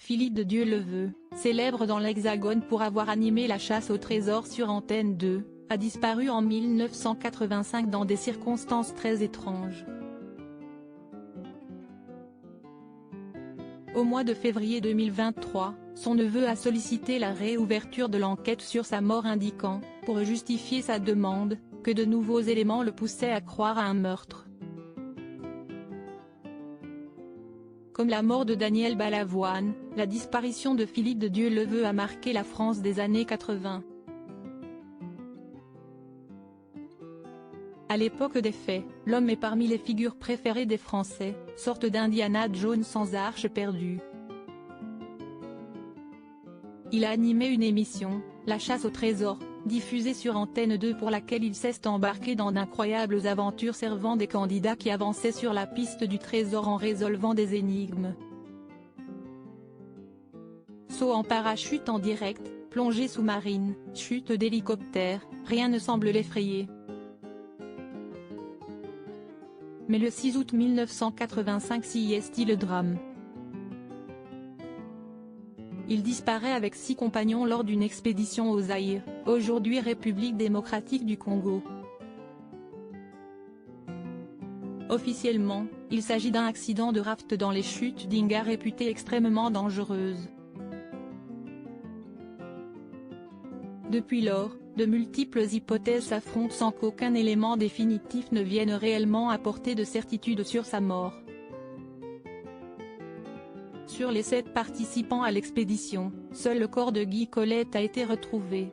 Philippe de Dieuleveux, célèbre dans l'Hexagone pour avoir animé la chasse au trésor sur Antenne 2, a disparu en 1985 dans des circonstances très étranges. Au mois de février 2023, son neveu a sollicité la réouverture de l'enquête sur sa mort indiquant, pour justifier sa demande, que de nouveaux éléments le poussaient à croire à un meurtre. Comme la mort de Daniel Balavoine, la disparition de Philippe de Dieuleveux a marqué la France des années 80. À l'époque des faits, l'homme est parmi les figures préférées des Français, sorte d'Indiana Jones sans arche perdue. Il a animé une émission, La chasse au trésor, diffusée sur Antenne 2 pour laquelle il s'est embarqué dans d'incroyables aventures servant des candidats qui avançaient sur la piste du trésor en résolvant des énigmes. Saut en parachute en direct, plongée sous-marine, chute d'hélicoptère, rien ne semble l'effrayer. Mais le 6 août 1985 s'y est le drame. Il disparaît avec 6 compagnons lors d'une expédition au Zaïre, aujourd'hui République démocratique du Congo. Officiellement, il s'agit d'un accident de raft dans les chutes d'Inga réputées extrêmement dangereuses. Depuis lors, de multiples hypothèses s'affrontent sans qu'aucun élément définitif ne vienne réellement apporter de certitude sur sa mort. Sur les 7 participants à l'expédition, seul le corps de Guy Colette a été retrouvé.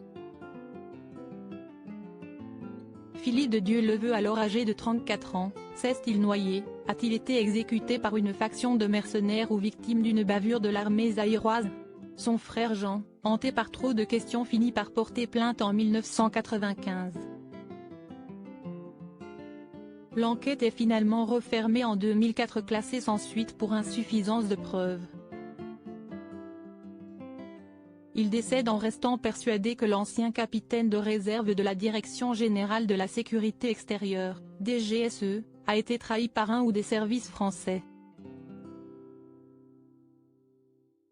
Philippe de Dieuleveux, alors âgé de 34 ans, s'est-il noyé, a-t-il été exécuté par une faction de mercenaires ou victime d'une bavure de l'armée zaïroise? Son frère Jean, hanté par trop de questions, finit par porter plainte en 1995. L'enquête est finalement refermée en 2004, classée sans suite pour insuffisance de preuves. Il décède en restant persuadé que l'ancien capitaine de réserve de la Direction générale de la sécurité extérieure, DGSE, a été trahi par un ou des services français.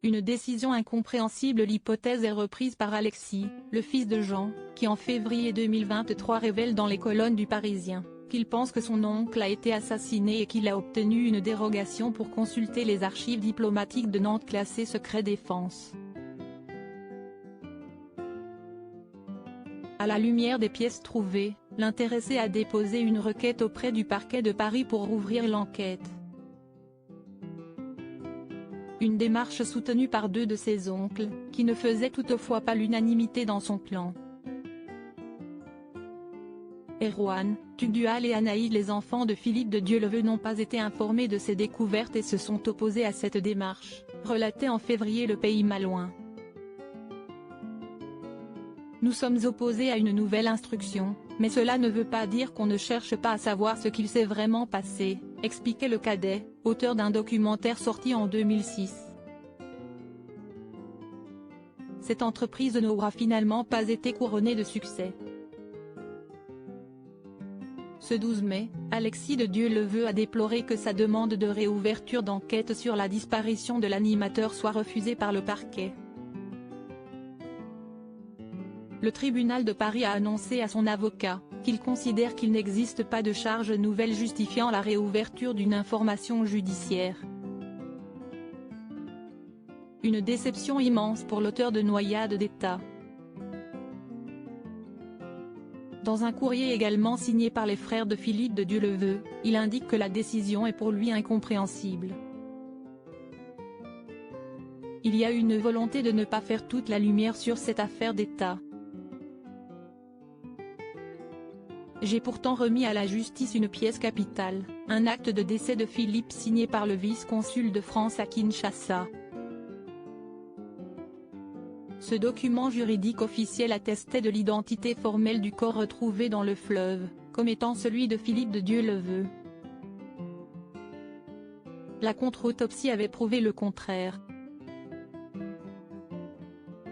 Une décision incompréhensible. L'hypothèse est reprise par Alexis, le fils de Jean, qui en février 2023 révèle dans les colonnes du Parisien, qu'il pense que son oncle a été assassiné et qu'il a obtenu une dérogation pour consulter les archives diplomatiques de Nantes classées secret défense. À la lumière des pièces trouvées, l'intéressé a déposé une requête auprès du parquet de Paris pour rouvrir l'enquête. Une démarche soutenue par 2 de ses oncles, qui ne faisaient toutefois pas l'unanimité dans son plan. Erwan, Tugdual et Anaïd, les enfants de Philippe de Dieuleveux, n'ont pas été informés de ces découvertes et se sont opposés à cette démarche, relatait en février Le Pays Malouin. Nous sommes opposés à une nouvelle instruction, mais cela ne veut pas dire qu'on ne cherche pas à savoir ce qu'il s'est vraiment passé, expliquait le cadet, auteur d'un documentaire sorti en 2006. Cette entreprise n'aura finalement pas été couronnée de succès. Ce 12 mai, Alexis de Dieuleveux a déploré que sa demande de réouverture d'enquête sur la disparition de l'animateur soit refusée par le parquet. Le tribunal de Paris a annoncé à son avocat, qu'il considère qu'il n'existe pas de charge nouvelle justifiant la réouverture d'une information judiciaire. Une déception immense pour l'auteur de Noyade d'État. Dans un courrier également signé par les frères de Philippe de Dieuleveux, il indique que la décision est pour lui incompréhensible. Il y a une volonté de ne pas faire toute la lumière sur cette affaire d'État. J'ai pourtant remis à la justice une pièce capitale, un acte de décès de Philippe signé par le vice-consul de France à Kinshasa. Ce document juridique officiel attestait de l'identité formelle du corps retrouvé dans le fleuve, comme étant celui de Philippe de Dieuleveux. La contre-autopsie avait prouvé le contraire.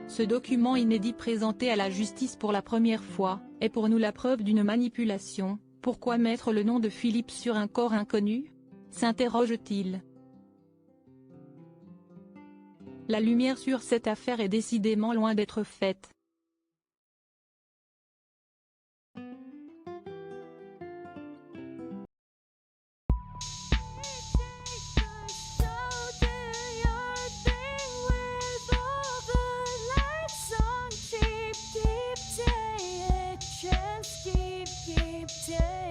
Ce document inédit présenté à la justice pour la première fois, est pour nous la preuve d'une manipulation. Pourquoi mettre le nom de Philippe sur un corps inconnu? S'interroge-t-il. La lumière sur cette affaire est décidément loin d'être faite. Keep